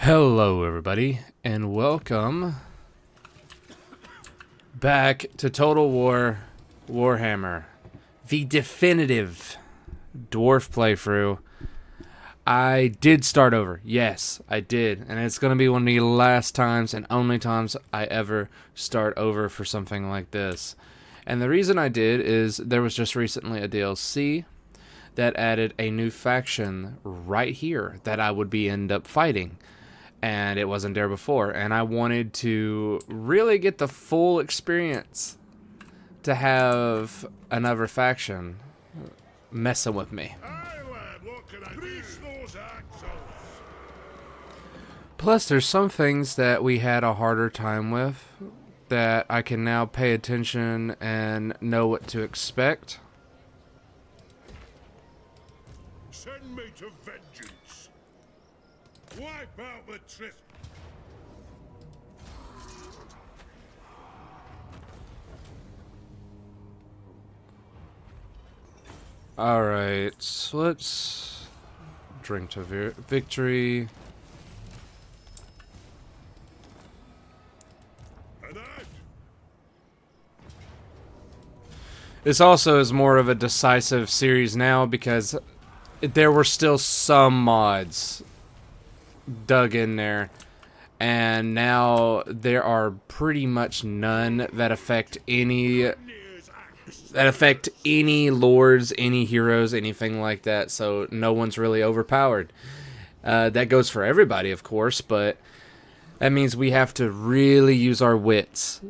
Hello everybody, and welcome back to Total War Warhammer, the definitive dwarf playthrough. I did start over, yes, I did, and it's going to be one of the last times and only times I ever start over for something like this. And the reason I did is there was just recently a DLC that added a new faction right here that I would end up fighting. And it wasn't there before, and I wanted to really get the full experience to have another faction messing with me. Plus, there's some things that we had a harder time with that I can now pay attention and know what to expect. Send me to vengeance. Wipe out the trespass. Alright, so let's drink to victory. This also is more of a decisive series now because there were still some mods dug in there, and now there are pretty much none that affect any lords, any heroes, anything like that, so no one's really overpowered. That goes for everybody, of course, but that means we have to really use our wits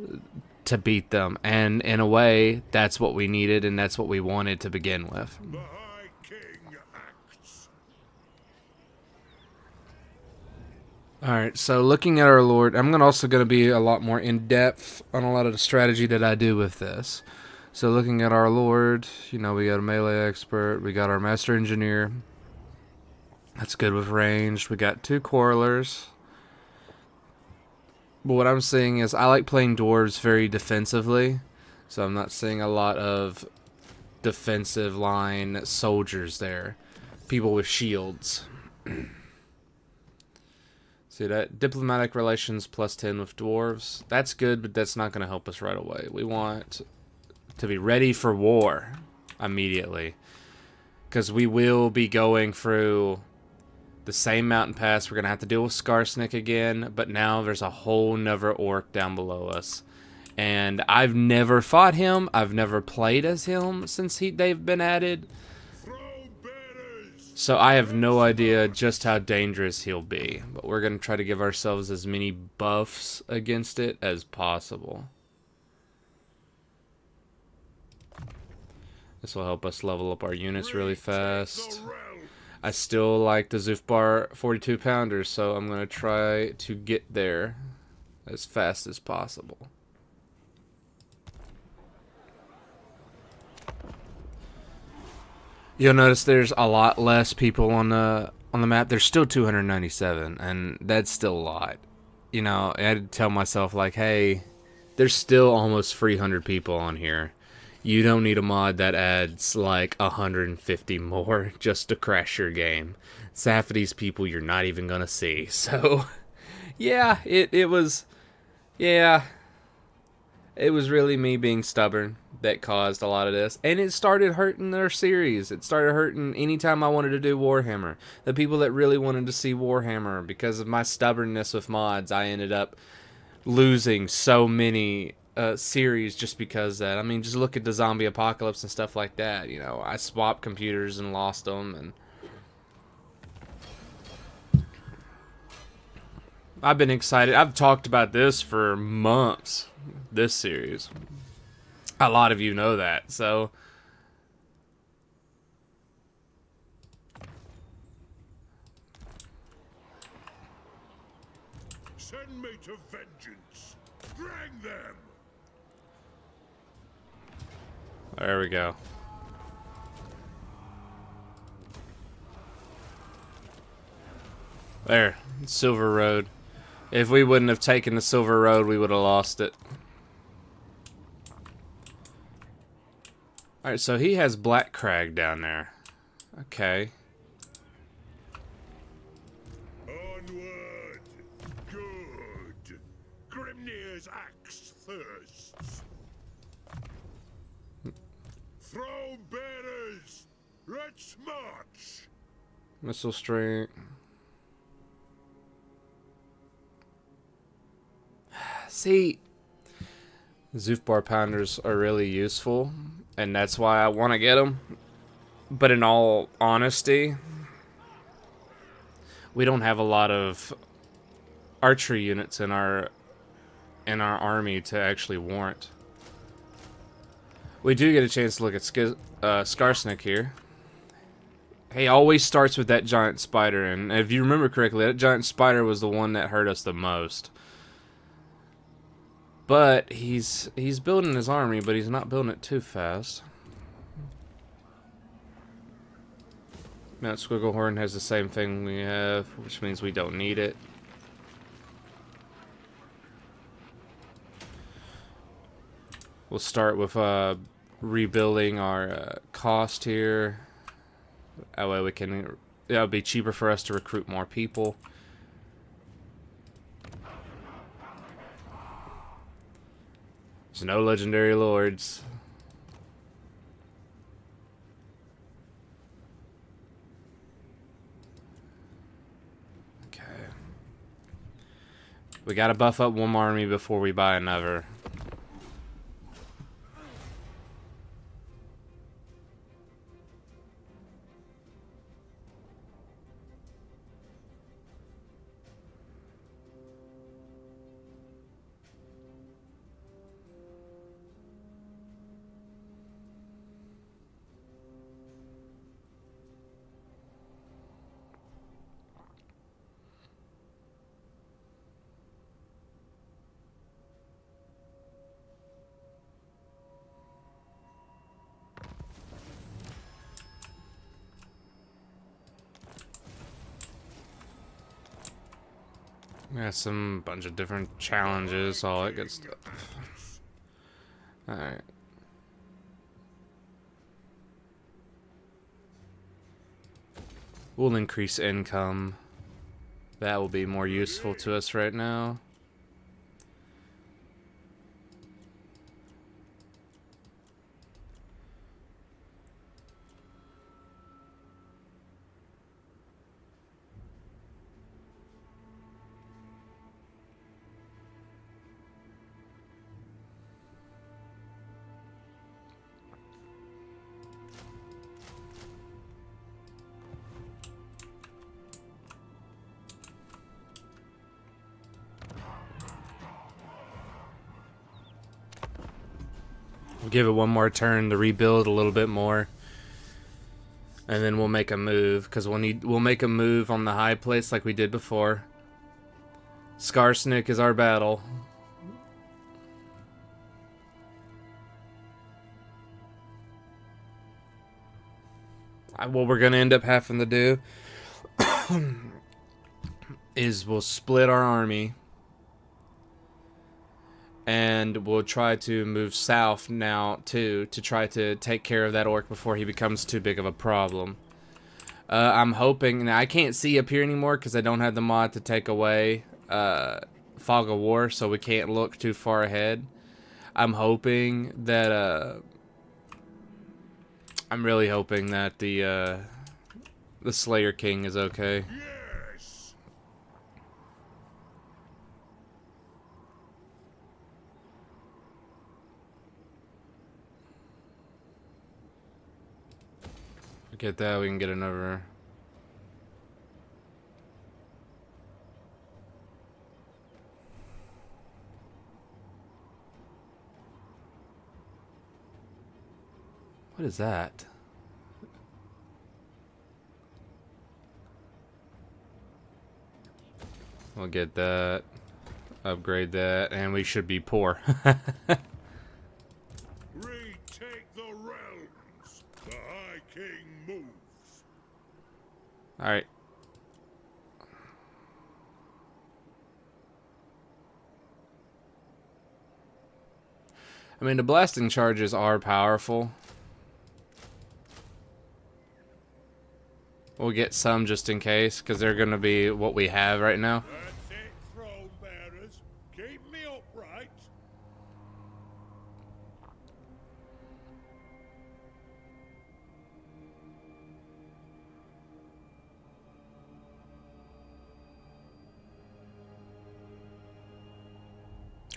to beat them, and in a way that's what we needed and that's what we wanted to begin with. Alright, so looking at our Lord, I'm also going to be a lot more in-depth on a lot of the strategy that I do with this. So looking at our Lord, you know, we got a melee expert, we got our master engineer. That's good with ranged. We got 2 quarrelers. But what I'm seeing is I like playing dwarves very defensively. So I'm not seeing a lot of defensive line soldiers there. People with shields. See that? Diplomatic relations +10 with dwarves. That's good, but that's not going to help us right away. We want to be ready for war immediately. Because we will be going through the same mountain pass. We're going to have to deal with Skarsnik again, but now there's a whole nother orc down below us. And I've never fought him. I've never played as him since they've been added. So I have no idea just how dangerous he'll be, but we're going to try to give ourselves as many buffs against it as possible. This will help us level up our units really fast. I still like the Zufbar 42 pounders, so I'm going to try to get there as fast as possible. You'll notice there's a lot less people on the map. There's still 297, and that's still a lot. You know, I had to tell myself, like, hey, there's still almost 300 people on here. You don't need a mod that adds, like, 150 more just to crash your game. It's half of these people you're not even gonna see. So, yeah, it was really me being stubborn that caused a lot of this, and it started hurting their series. It started hurting anytime I wanted to do Warhammer. The people that really wanted to see Warhammer, because of my stubbornness with mods, I ended up losing so many series just because that. I mean, just look at the zombie apocalypse and stuff like that. You know, I swapped computers and lost them, and I've been excited. I've talked about this for months, this series. A lot of you know that, so Send me to vengeance. Drag them. there we go. There, Silver Road. If we wouldn't have taken the Silver Road, we would have lost it. Alright, so he has Black Crag down there. Okay. Onward. bearer's axe thirsts. Throne bearers, let's march. Missile strength. See, Zoofbar Pounders are really useful, and that's why I want to get them. But in all honesty, we don't have a lot of archery units in our army to actually warrant. We do get a chance to look at Skarsnik here. He always starts with that giant spider, and if you remember correctly, that giant spider was the one that hurt us the most. But he's building his army, but he's not building it too fast. Mount Squigglehorn has the same thing we have, which means we don't need it. We'll start with rebuilding our cost here. That way we can, it'll be cheaper for us to recruit more people. There's no legendary lords. Okay. We gotta buff up one army before we buy another. Yeah, some bunch of different challenges, all that good stuff. Alright. We'll increase income. That will be more useful to us right now. We'll give it one more turn to rebuild a little bit more, and then we'll make a move, because we'll make a move on the high place like we did before. Skarsnik is our battle. What we're gonna end up having to do is we'll split our army. And we'll try to move south now, too, to try to take care of that orc before he becomes too big of a problem. I'm hoping... Now, I can't see up here anymore because I don't have the mod to take away Fog of War, so we can't look too far ahead. I'm hoping that... I'm really hoping that the Slayer King is okay. Get that, we can get another. What is that? We'll get that, upgrade that, and we should be poor. Retake the realms. The High King moves. Alright. I mean, the blasting charges are powerful. We'll get some just in case, because they're going to be what we have right now. That's it, throne bearers. Keep me upright.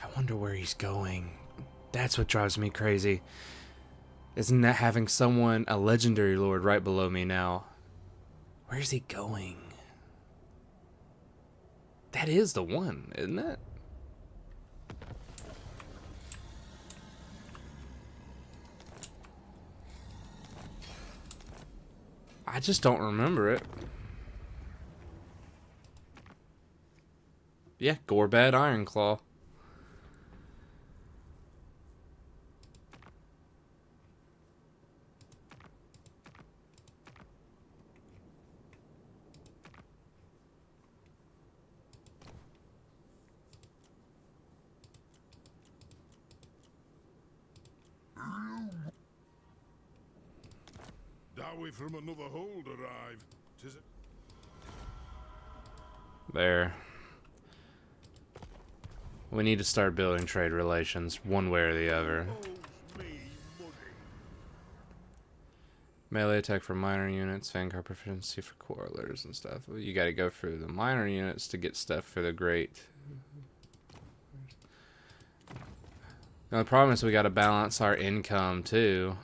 I wonder where he's going. That's what drives me crazy. Isn't that having someone, a legendary lord, right below me now? Where's he going? That is the one, isn't it? I just don't remember it. Yeah, Gorbad Ironclaw. Dowie from another hold arrive. 'Tis There. We need to start building trade relations, one way or the other. owes me money. Melee attack for minor units, vanguard proficiency for quarrelers and stuff. You gotta go through the minor units to get stuff for the great. Now the problem is we gotta balance our income too.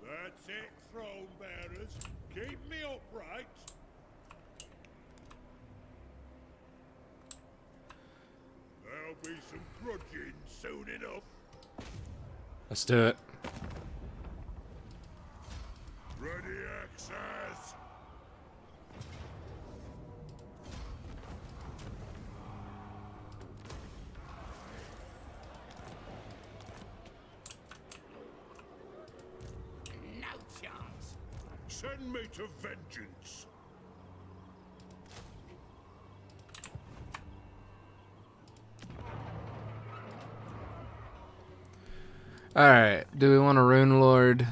That's it, throne bearers. Keep me upright. There'll be some grudging soon enough. Let's do it. Ready access. No chance. Send me to vengeance. Alright, do we want a Rune Lord?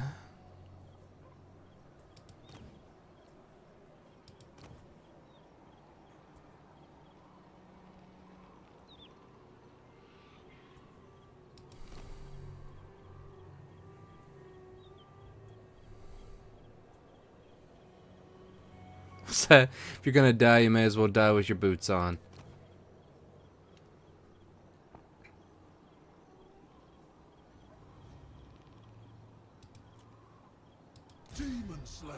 So, if you're gonna die, you may as well die with your boots on. Demon Slayer.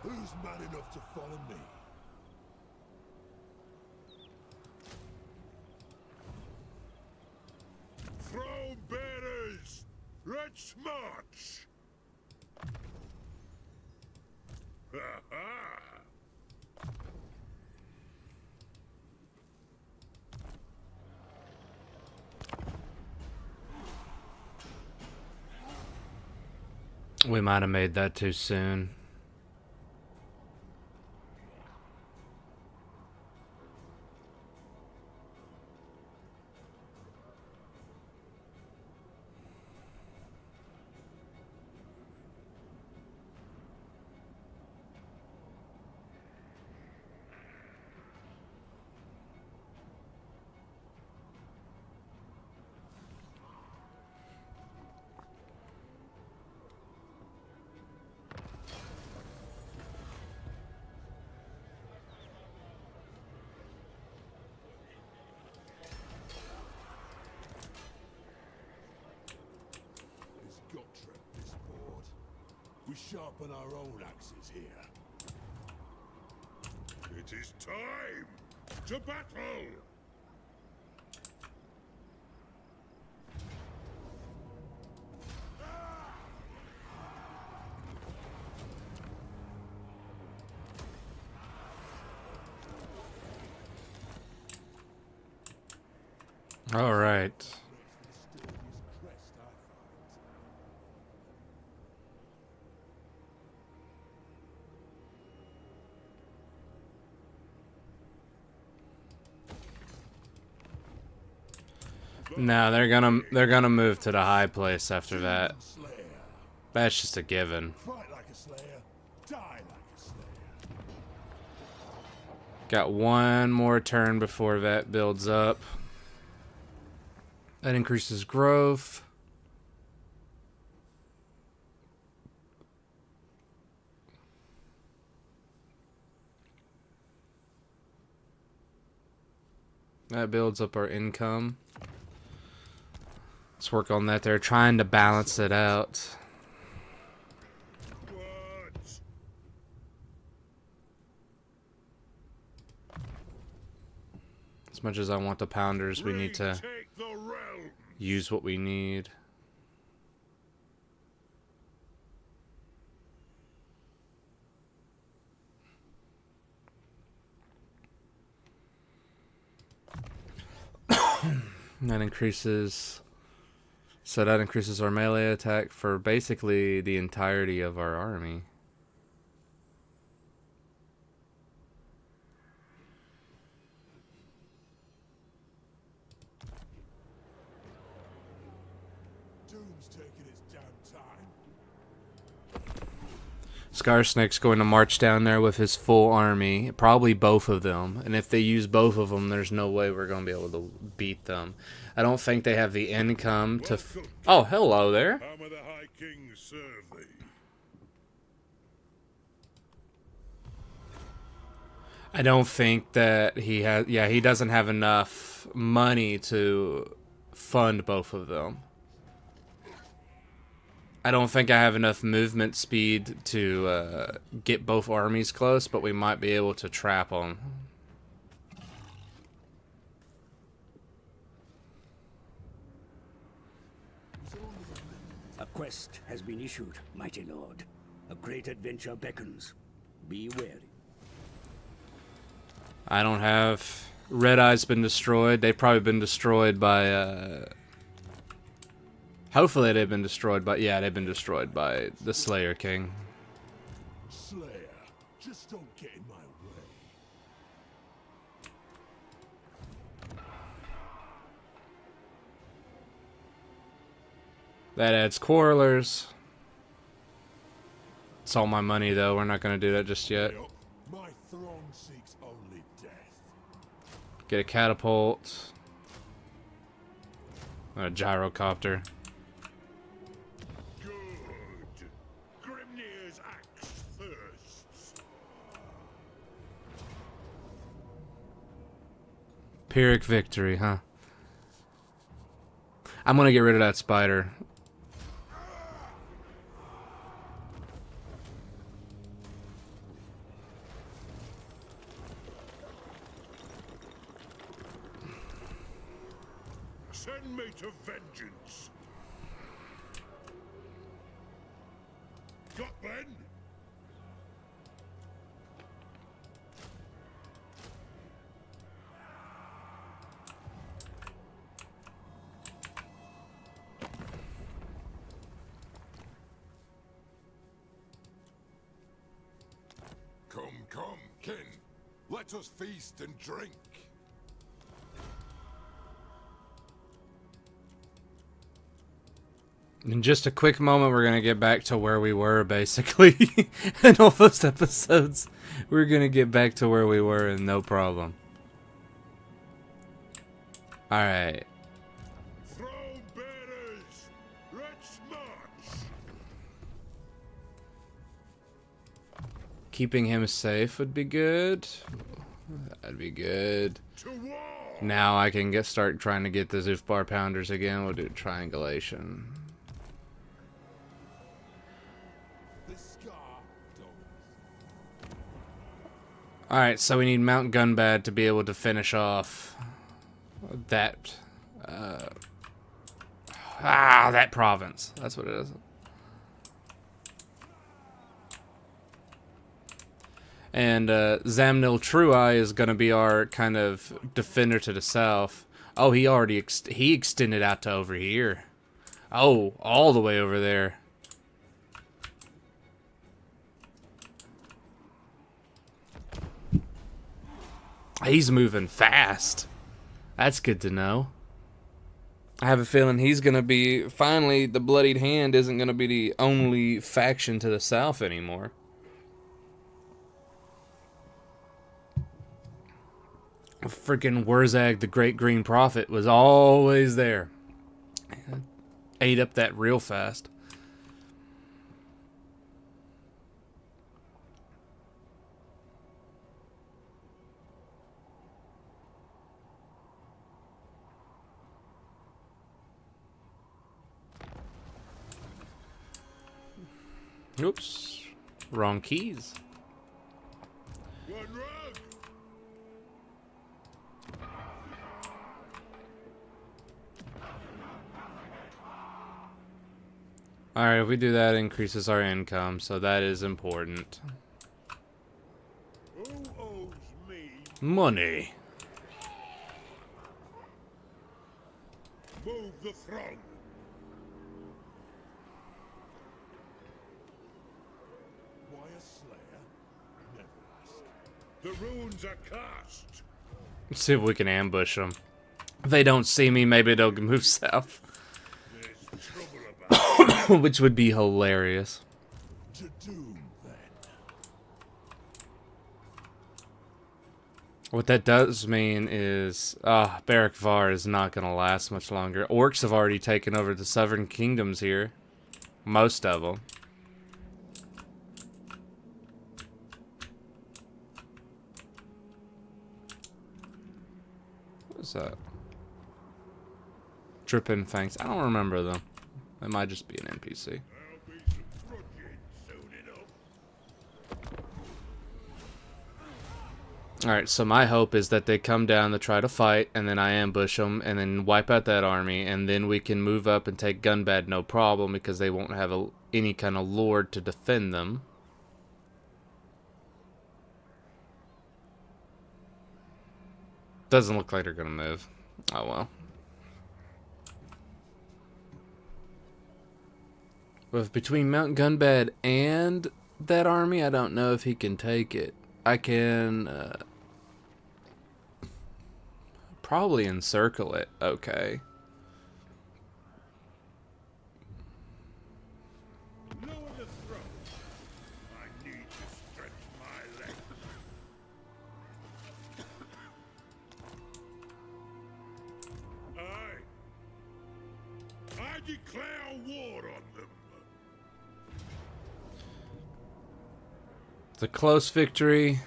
Who's man enough to follow me? Throne bearers, let's march. Ha ha! We might have made that too soon. It's Gotrek, this board. We sharpen our own axes here. It is time to battle! All right. No, they're gonna move to the high place after that. That's just a given. Fight like a slayer, die like a slayer. Got one more turn before that builds up. That increases growth. That builds up our income. Let's work on that. They're trying to balance it out. What? As much as I want the pounders, we need to Retake the realm. use what we need. That increases... So that increases our melee attack for basically the entirety of our army. Doom's taking its damn time. Scarsnake's going to march down there with his full army, probably both of them. And if they use both of them, there's no way we're going to be able to beat them. I don't think they have the income to... Oh, hello there. How may the High King serve thee? I don't think that he has... Yeah, he doesn't have enough money to fund both of them. I don't think I have enough movement speed to get both armies close, but we might be able to trap them. A quest has been issued, mighty lord. A great adventure beckons. Be wary. I don't have... Red Eye's been destroyed. They've probably been destroyed by... Hopefully they've been destroyed by... Yeah, they've been destroyed by the Slayer King. Slayer, just don't get in my way. That adds quarrelers. It's all my money, though. We're not going to do that just yet. My throne seeks only death. Get a catapult. A gyrocopter. Good. Grimnir's axe thirsts. Pyrrhic victory, huh? I'm going to get rid of that spider. Send me to vengeance. Got Ben? Come, kin. Let us feast and drink. In just a quick moment, we're going to get back to where we were, basically. In all those episodes, we're going to get back to where we were and no problem. Alright. Throne bearers, let's march. Keeping him safe would be good. That'd be good. To war. Now I can start trying to get the Zufbar Pounders again. We'll do triangulation. Alright, so we need Mount Gunbad to be able to finish off that, that province. That's what it is. And Zamnil Truai is going to be our kind of defender to the south. Oh, he already he extended out to over here. Oh, all the way over there. He's moving fast. That's good to know. I have a feeling he's going to be... Finally, the Bloodied Hand isn't going to be the only faction to the south anymore. Freaking Wurzag, the Great Green Prophet, was always there. Ate up that real fast. Oops. Wrong keys. One rug. Alright, if we do that, it increases our income, so that is important. Who owes me? Money. Move the throng. Why a slayer? Never asked. The runes are cast. Let's see if we can ambush them. If they don't see me, maybe they'll move south. There's trouble about Which would be hilarious. to doom then. What that does mean is, Barak Var is not going to last much longer. Orcs have already taken over the southern kingdoms here. Most of them. What's that? Dripping Fangs. I don't remember them. It might just be an NPC. There'll be some trudging soon enough. Alright, so my hope is that they come down to try to fight, and then I ambush them, and then wipe out that army, and then we can move up and take Gunbad no problem, because they won't have any kind of lord to defend them. Doesn't look like they're gonna move. Oh well. But between Mount Gunbad and that army, I don't know if he can take it. I can probably encircle it. Okay. Lower the throne. I need to stretch my legs. I declare war on them. It's a close victory.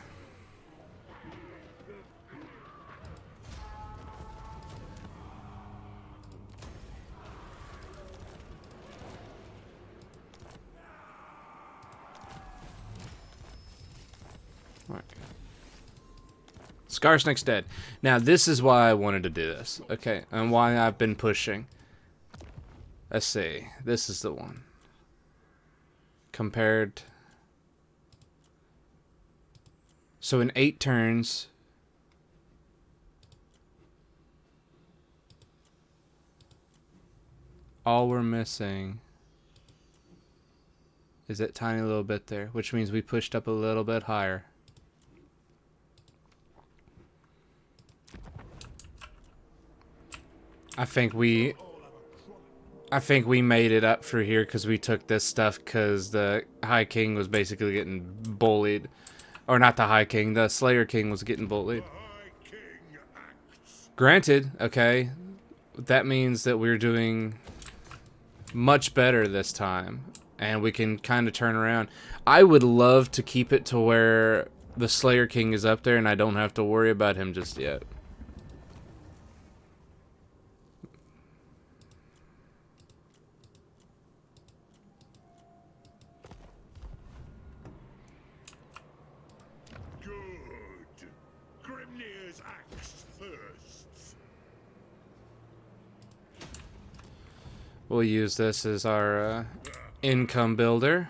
Alright. Scarsnake's dead. Now, this is why I wanted to do this. Okay, and why I've been pushing. Let's see. This is the one. Compared. So in 8 turns, all we're missing is that tiny little bit there, which means we pushed up a little bit higher. I think we made it up for here because we took this stuff because the High King was basically getting bullied. Or not the High King, the Slayer King was getting bullied. High King acts. Granted, okay, that means that we're doing much better this time. And we can kind of turn around. I would love to keep it to where the Slayer King is up there and I don't have to worry about him just yet. Good. Grimnir's axe thirsts. We'll use this as our income builder.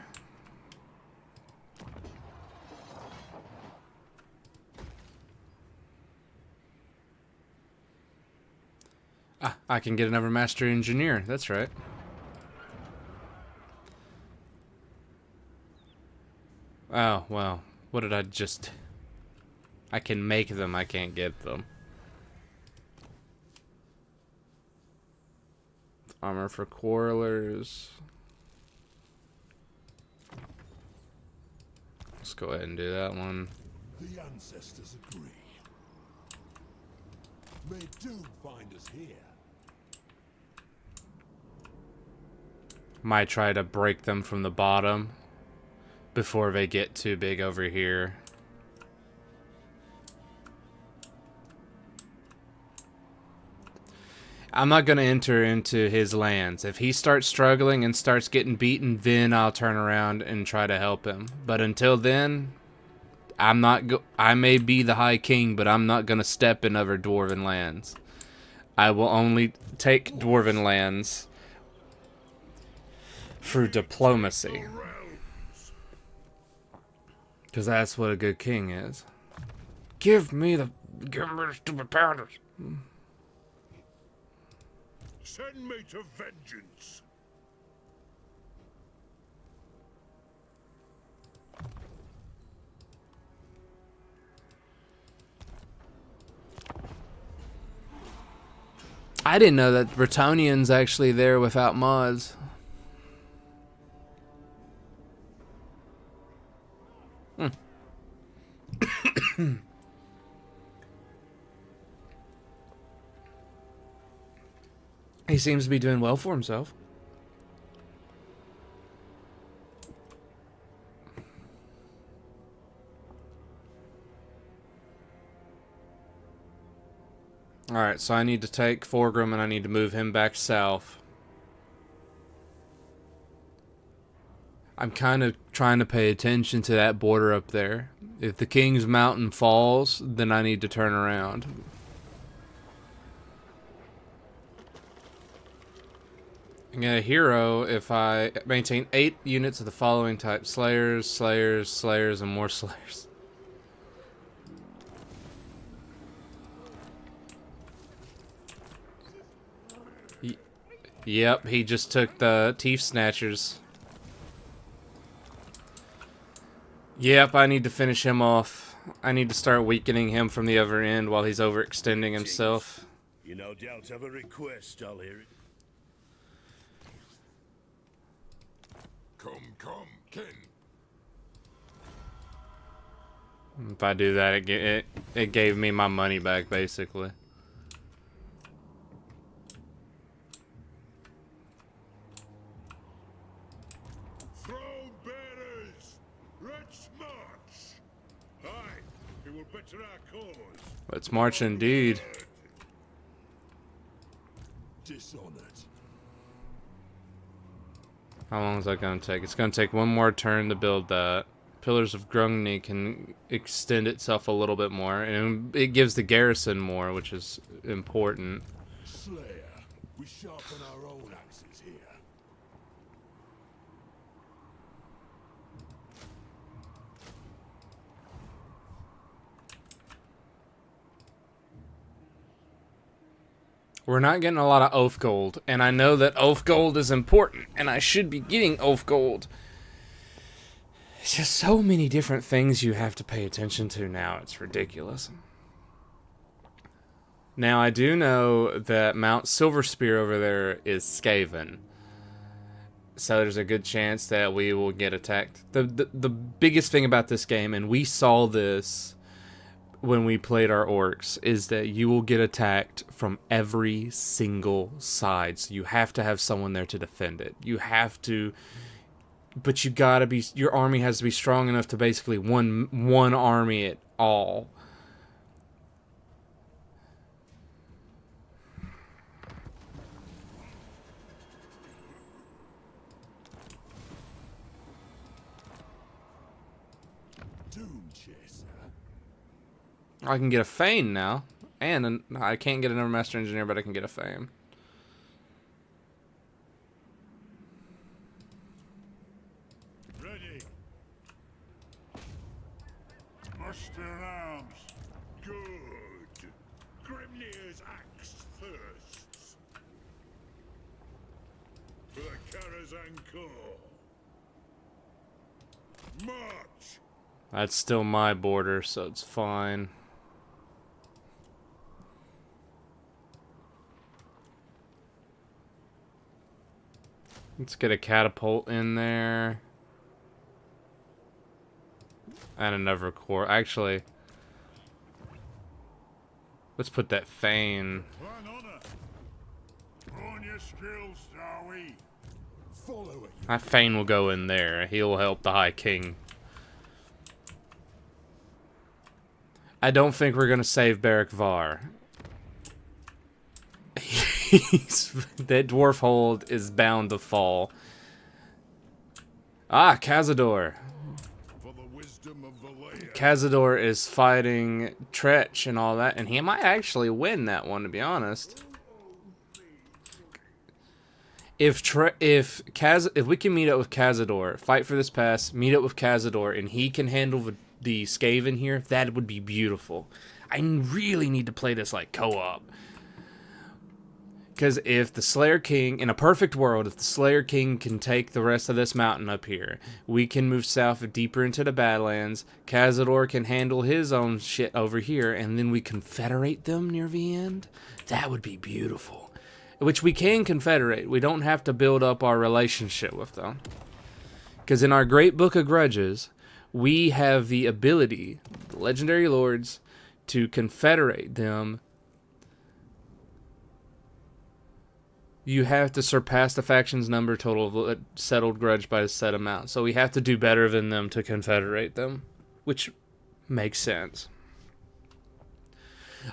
Ah, I can get another master engineer. That's right. Oh, well. What did I just... I can make them, I can't get them. Armor for quarrelers. Let's go ahead and do that one. The ancestors agree. May doom find us here. Might try to break them from the bottom before they get too big over here. I'm not going to enter into his lands. If he starts struggling and starts getting beaten, then I'll turn around and try to help him. But until then, I'm not I may be the High King, but I'm not going to step in other dwarven lands. I will only take dwarven lands through diplomacy. Because that's what a good king is. Give me the stupid powders. Send me to vengeance. I didn't know that Bretonian's actually there without mods. He seems to be doing well for himself. Alright, so I need to take Forgrim and I need to move him back south. I'm kind of trying to pay attention to that border up there. If the King's Mountain falls, then I need to turn around. I get a hero if I maintain 8 units of the following type. Slayers, Slayers, Slayers, and more Slayers. Yep, he just took the Teeth Snatchers. Yep, I need to finish him off. I need to start weakening him from the other end while he's overextending himself. You no doubt have a request, I'll hear it. Come, kin. If I do that, it gave me my money back, basically. Throw bearers! Let's march! Aye, it will better our cause. Let's march indeed. Dishonored. How long is that going to take? It's going to take one more turn to build that. Pillars of Grungni can extend itself a little bit more, and it gives the garrison more, which is important. Slayer, we sharpen our own axes here. We're not getting a lot of oath gold, and I know that oath gold is important, and I should be getting oath gold. It's just so many different things you have to pay attention to now. It's ridiculous. Now, I do know that Mount Silverspear over there is Skaven. So there's a good chance that we will get attacked. The biggest thing about this game, and we saw this when we played our orcs, is that you will get attacked from every single side. So you have to have someone there to defend it. You have to... But you gotta be... Your army has to be strong enough to basically one army it all. Doom chaser. I can get a Fane now. And I can't get another Master Engineer, but I can get a Fane. Ready. Muster arms. Good. Grimnir's axe thirsts. For the Karazhan Corps. March. That's still my border, so it's fine. Let's get a catapult in there. And another core. Actually, let's put that Fane. Plan honor. On your skills, shall we? Follow it. That Fane will go in there. He'll help the High King. I don't think we're gonna save Beric Var. That dwarf hold is bound to fall. Ah, Cazador. For the wisdom of the layer. Cazador is fighting Tretch and all that, and he might actually win that one, to be honest. If we can meet up with Cazador, fight for this pass, meet up with Cazador, and he can handle the Skaven here, that would be beautiful. I really need to play this like co-op. Because if the Slayer King, in a perfect world, if the Slayer King can take the rest of this mountain up here, we can move south deeper into the Badlands, Cazador can handle his own shit over here, and then we confederate them near the end. That would be beautiful. Which we can confederate. We don't have to build up our relationship with them. Because in our Great Book of Grudges, we have the ability, the Legendary Lords, to confederate them. You have to surpass the faction's number total of settled grudge by a set amount. So we have to do better than them to confederate them, which makes sense.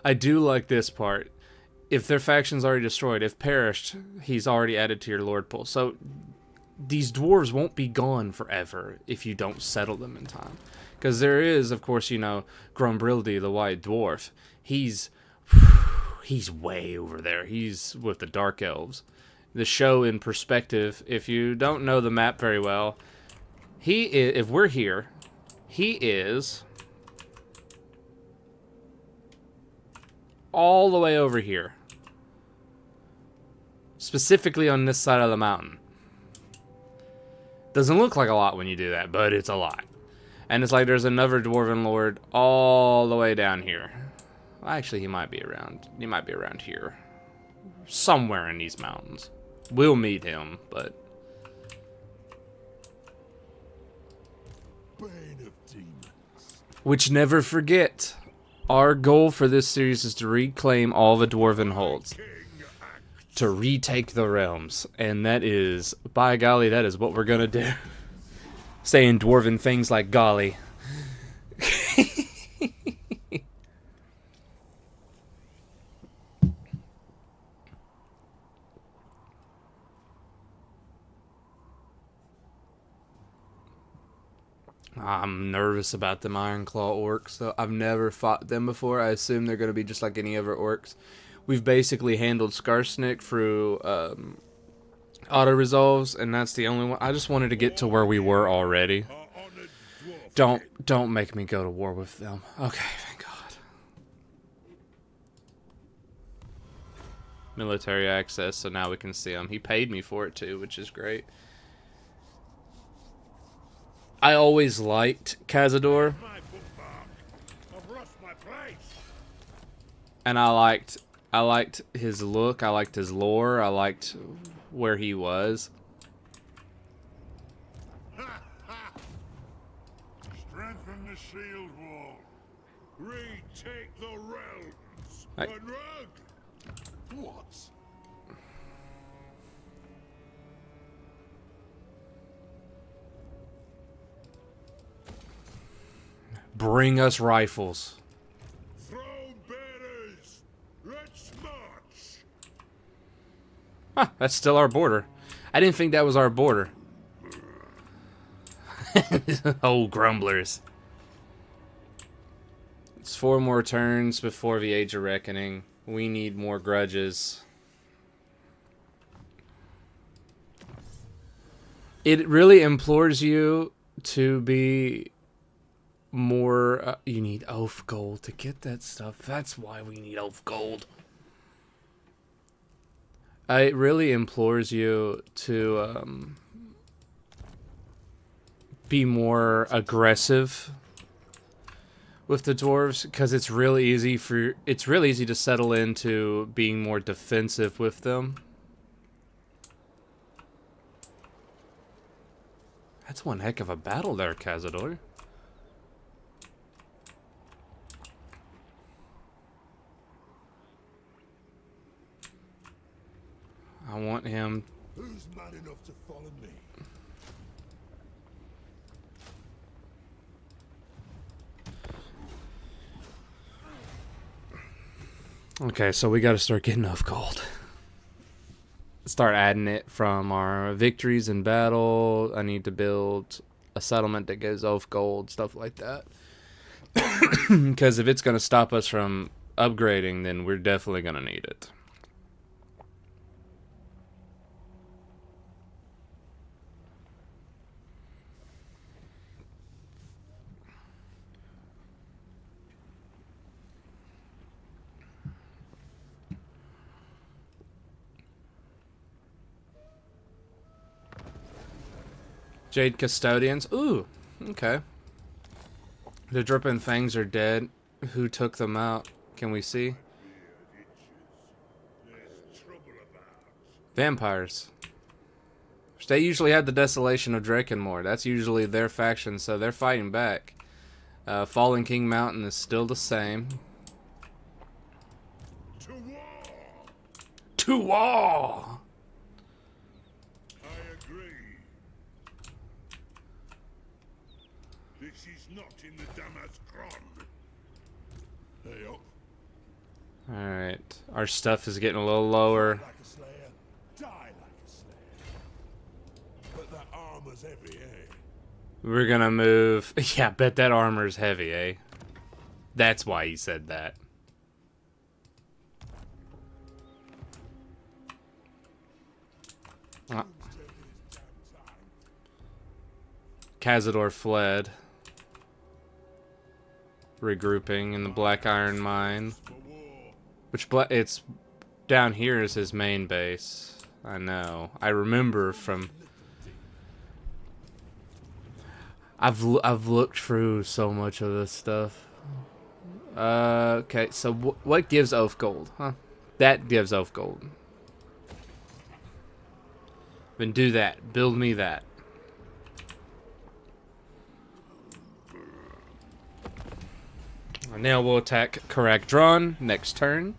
I do like this part. If their faction's already destroyed, if perished, he's already added to your Lord pool. So these dwarves won't be gone forever if you don't settle them in time. Because there is, of course, you know, Grumbrildi, the White Dwarf. He's way over there. He's with the Dark Elves. The show in perspective, if you don't know the map very well, he is, if we're here, he is all the way over here. Specifically on this side of the mountain. Doesn't look like a lot when you do that, but it's a lot. And it's like there's another Dwarven Lord all the way down here. Actually, he might be around. He might be around here. Somewhere in these mountains. We'll meet him, but... Bane of demons. Which, never forget, our goal for this series is to reclaim all the Dwarven holds. To retake the realms. And that is, by golly, that is what we're gonna do. Saying Dwarven things like golly. I'm nervous about them Ironclaw orcs, though. I've never fought them before. I assume they're going to be just like any other orcs. We've basically handled Skarsnik through auto-resolves, and that's the only one. I just wanted to get to where we were already. Don't make me go to war with them. Okay, thank God. Military access, so now we can see him. He paid me for it, too, which is great. I always liked Cazador, and I liked his look, I liked his lore, I liked where he was. Strengthen the shield wall. Retake the realms. I- What? Bring us rifles. Throne bearers. Let's march. Huh, that's still our border. I didn't think that was our border. Oh, grumblers. It's 4 more turns before the Age of Reckoning. We need more grudges. It really implores you to be more... you need oath gold to get that stuff. That's why we need oath gold. It really implores you to be more aggressive with the dwarves, because it's really easy to settle into being more defensive with them. That's one heck of a battle there, Cazador. I want him. Who's mad enough to follow me? Okay, so we got to start getting off gold. start adding it from our victories in battle. I need to build a settlement that goes off gold, stuff like that. Because if it's going to stop us from upgrading, then we're definitely going to need it. Jade Custodians. Ooh, okay. The dripping fangs are dead. Who took them out? Can we see? Vampires. They usually have the Desolation of Drakenmore. That's usually their faction, so they're fighting back. Fallen King Mountain is still the same. To war! To war! I agree. This is not in the Damaskron. Hey up. Alright. Our stuff is getting a little lower. Like a slayer, die like a slayer. But that armor's heavy, eh? We're gonna move. Yeah, bet that armor's heavy, eh? That's why he said that. Cazador fled. Regrouping in the Black Iron Mine. Which, it's down here is his main base. I know. I remember from... I've looked through so much of this stuff. Okay, so what gives Oath Gold, huh? That gives Oath Gold. Then do that. Build me that. And now we'll attack Karagdron next turn.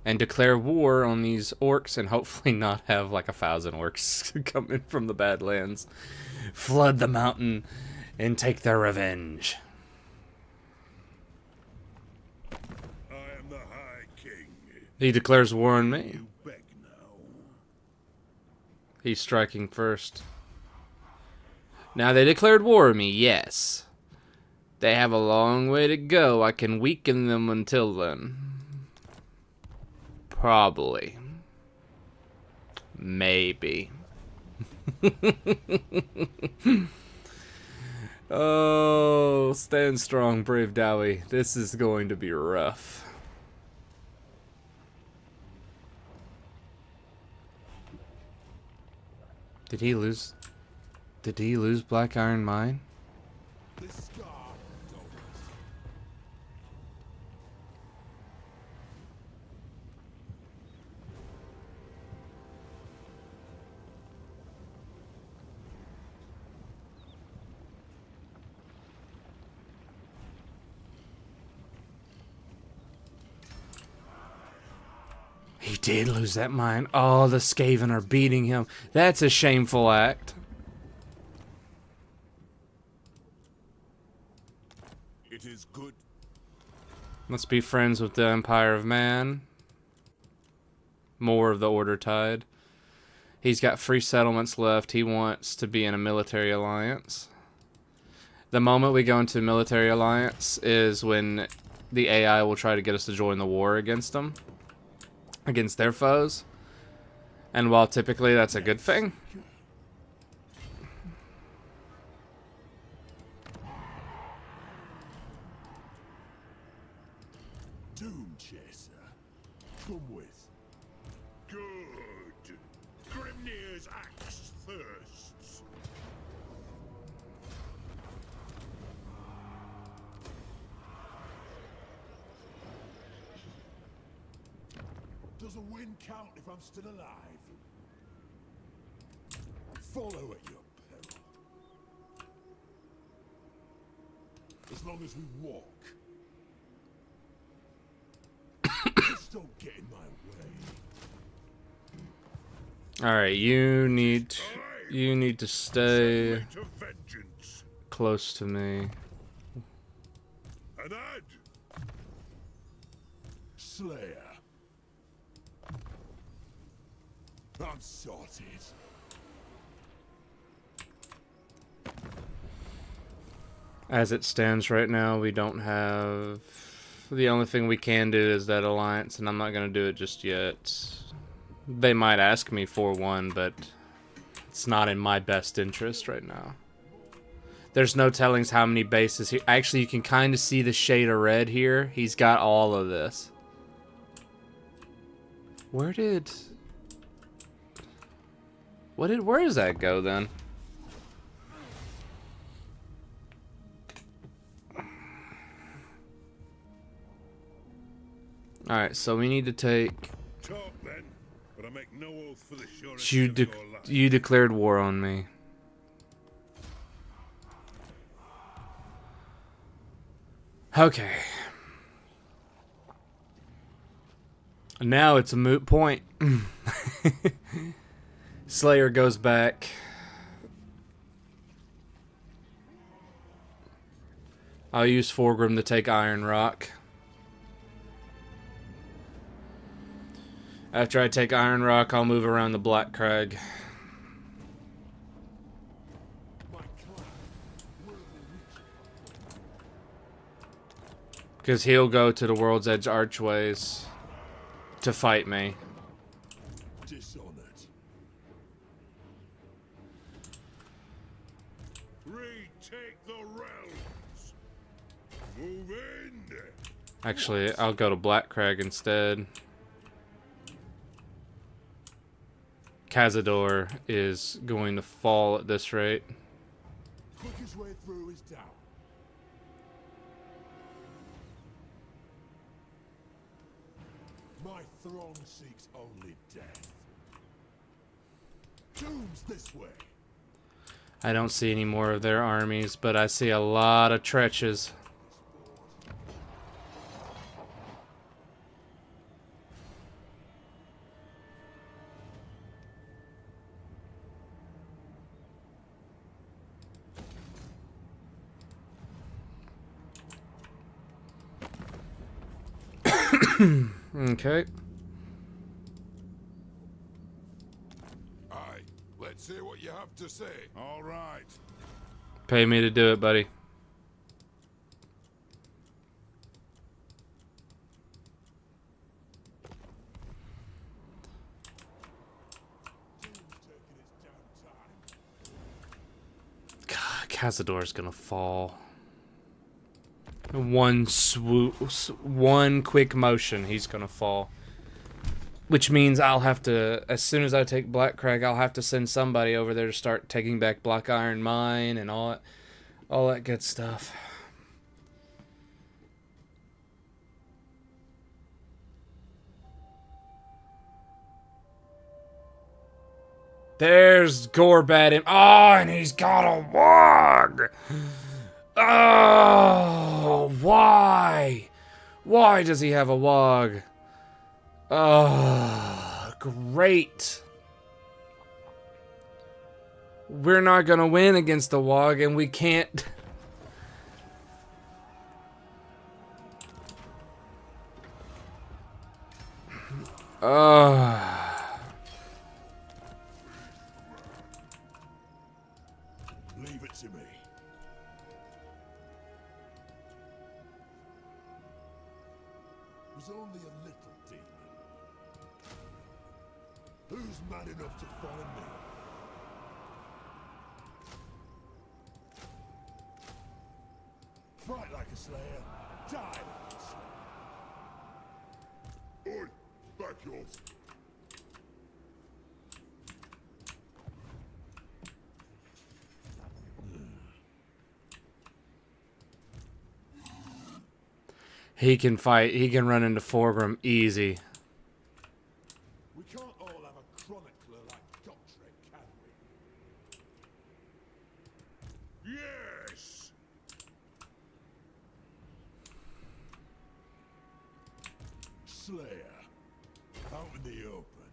And declare war on these orcs and hopefully not have like 1,000 orcs coming from the Badlands. Flood the mountain and take their revenge. I am the High King. He declares war on me. You beg now. He's striking first. Now they declared war on me, yes. They have a long way to go. I can weaken them until then. Probably. Maybe. Oh, stand strong, brave Dowie. This is going to be rough. Did he lose? Did he lose Black Iron Mine? This scar told us. He did lose that mine. Oh, the Skaven are beating him. That's a shameful act. It is good. Let's be friends with the Empire of Man. More of the Order Tide. He's got free settlements left. He wants to be in a military alliance. The moment we go into a military alliance is when the AI will try to get us to join the war against them. Against their foes. And while typically that's a good thing, Doom Chaser. Come with. Good. Grimnir's axe thirsts. Does a win count if I'm still alive? Follow at your peril. As long as we walk. Just don't get in my way. alright, you need to stay To vengeance. close to me. And add. Slayer. I'm sorted. As it stands right now, we don't have... The only thing we can do is that alliance, and I'm not going to do it just yet. They might ask me for one, but it's not in my best interest right now. There's no telling how many bases here. Actually, you can kind of see the shade of red here. He's got all of this. Where does that go then? Alright, so we need to take... Talk then, but I make no oath for the surety of your life. You declared war on me. Okay. Now it's a moot point. Slayer goes back. I'll use Forgrim to take Iron Rock. After I take Iron Rock, I'll move around the Black Crag. Because he'll go to the World's Edge Archways to fight me. Dishonored. Retake the realms. Move in. Actually, I'll go to Black Crag instead. Cazador is going to fall at this rate. Quickest way through is down. My throng seeks only death. Doom's this way. I don't see any more of their armies, but I see a lot of trenches. Okay. Aye, let's hear what you have to say. All right. Pay me to do it, buddy. God, Cazador's gonna fall. One swoop, one quick motion, he's gonna fall. Which means I'll have to, as soon as I take Black Crag, I'll have to send somebody over there to start taking back Black Iron Mine and all that good stuff. There's Gorbat. Oh, and he's got a wog. Oh, why? Why does he have a wog? Oh, great. We're not going to win against the wog, and we can't. Leave it to me. Was only a little demon. Who's mad enough to find me? Fight like a slayer, die like a slayer. Oi, back off. He can fight. He can run into Forgrim easy. We can't all have a chronicler like Gotrek, can we? Yes! Slayer, out in the open.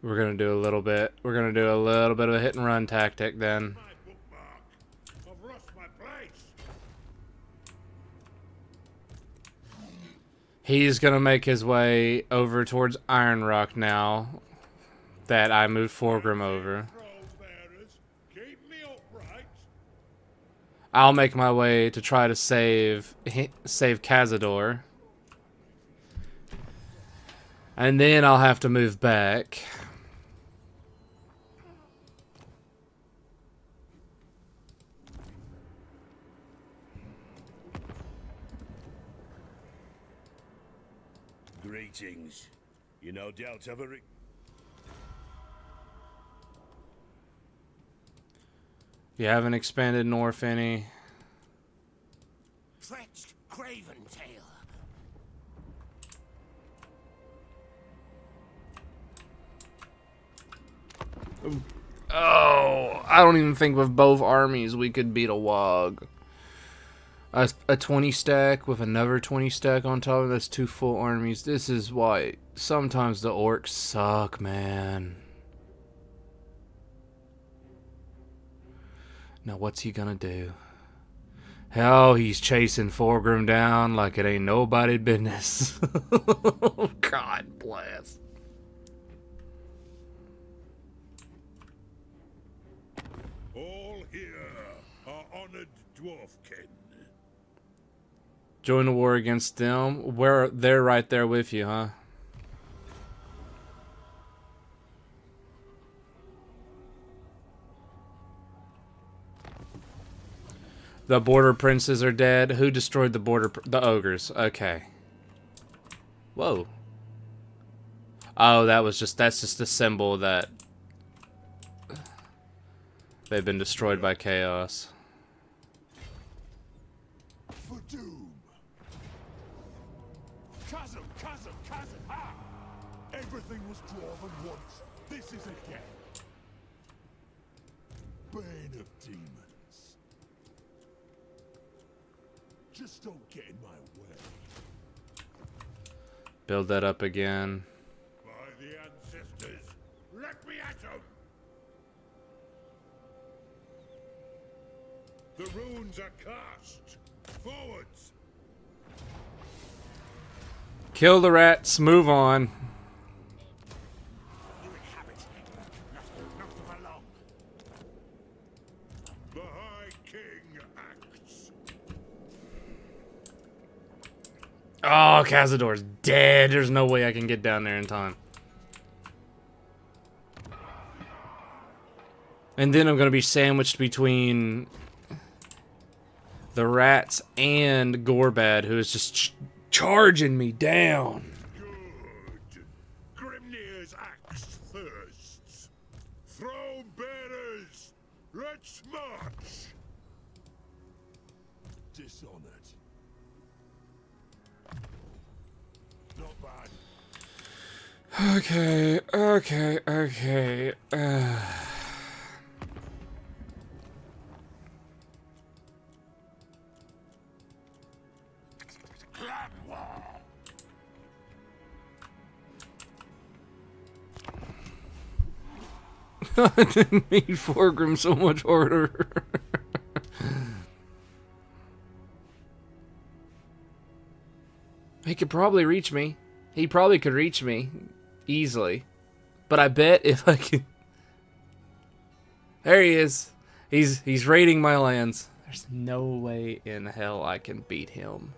We're gonna do a little bit. We're gonna do a little bit of a hit and run tactic then. My bookmark. I've lost my place. He's gonna make his way over towards Iron Rock now that I moved Forgrim over. Troll-bearers, keep me upright. I'll make my way to try to save Cazador. And then I'll have to move back. Greetings. You no doubt have a You haven't expanded North any. stretched craven tail. Oh, I don't even think with both armies we could beat a Wog. A 20 stack with another 20 stack on top of that's 2 full armies. This is why sometimes the orcs suck, man. Now what's he gonna do? Hell, he's chasing Forgrim down like it ain't nobody business. God bless. All here are honored dwarfkin. Join the war against them. They're right there with you, huh? The border princes are dead. Who destroyed the the ogres? Okay. Whoa. Oh, that's just a symbol that they've been destroyed by chaos. For doom. Chasm, chasm, chasm. Ah! Everything was dwarven once. This is again. Bane of demons. Just don't get in my way. Build that up again. By the ancestors, let me at 'em! The runes are cast. Forwards! Kill the rats. Move on. You inhabit not for long. The High King acts. Oh, Cazador's dead. There's no way I can get down there in time. And then I'm going to be sandwiched between the rats and Gorbad, who is just charging me down. Good. Grimnir's axe thirsts. Throne bearers, let's march. Dishonored. Not bad. Okay, okay, okay. I didn't need Forgrim so much harder. He could probably reach me. He probably could reach me easily. But I bet if I could... There he is. He's raiding my lands. There's no way in hell I can beat him.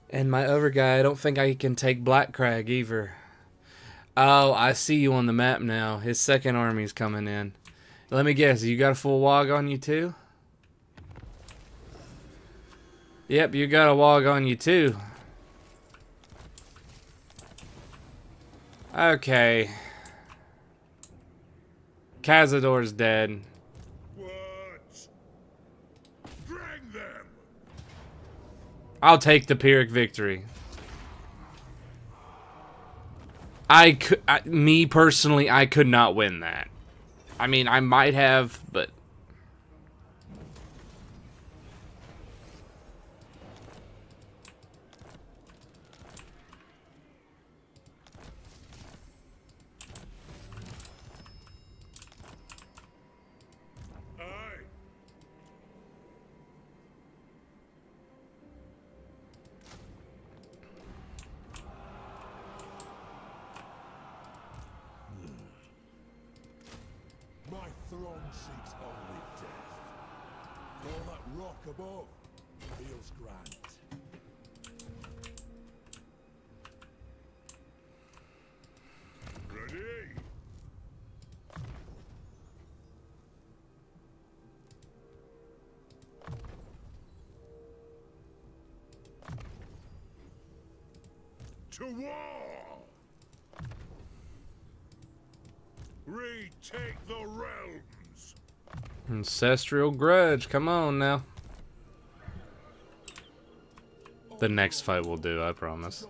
And my other guy, I don't think I can take Blackcrag either. Oh, I see you on the map now. His second army's coming in. Let me guess, you got a full wog on you too? Yep, you got a wog on you too. Okay. Cazador's dead. What? Drag them. I'll take the Pyrrhic victory. Me personally, I could not win that. I mean, I might have, but... Aye. own seeks only death. All that rock above feels grand. Ready? To war! Retake the realms! Ancestral grudge. Come on now. The next fight will do, I promise.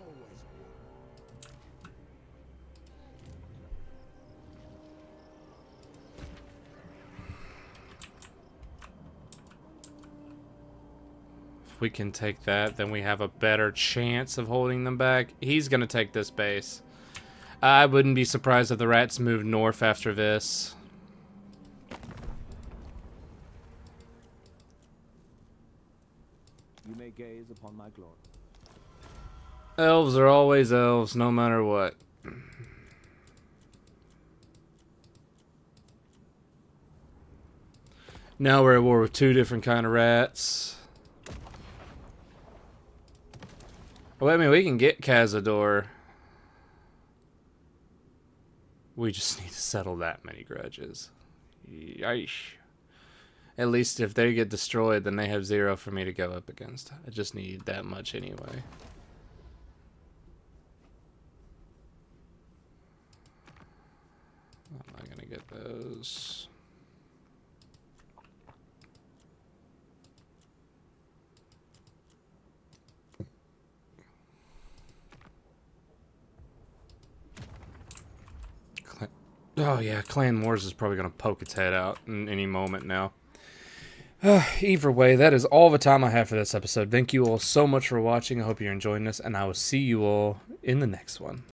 If we can take that, then we have a better chance of holding them back. He's gonna take this base. I wouldn't be surprised if the rats moved north after this. You may gaze upon my glory. Elves are always elves, no matter what. Now we're at war with two different kind of rats. Well, I mean, we can get Cazador. We just need to settle that many grudges. Yeesh. At least if they get destroyed, then they have 0 for me to go up against. I just need that much anyway. I'm not gonna get those. Oh yeah, Clan Wars is probably gonna poke its head out in any moment now. Either way, that is all the time I have for this episode. Thank you all so much for watching. I hope you're enjoying this, and I will see you all in the next one.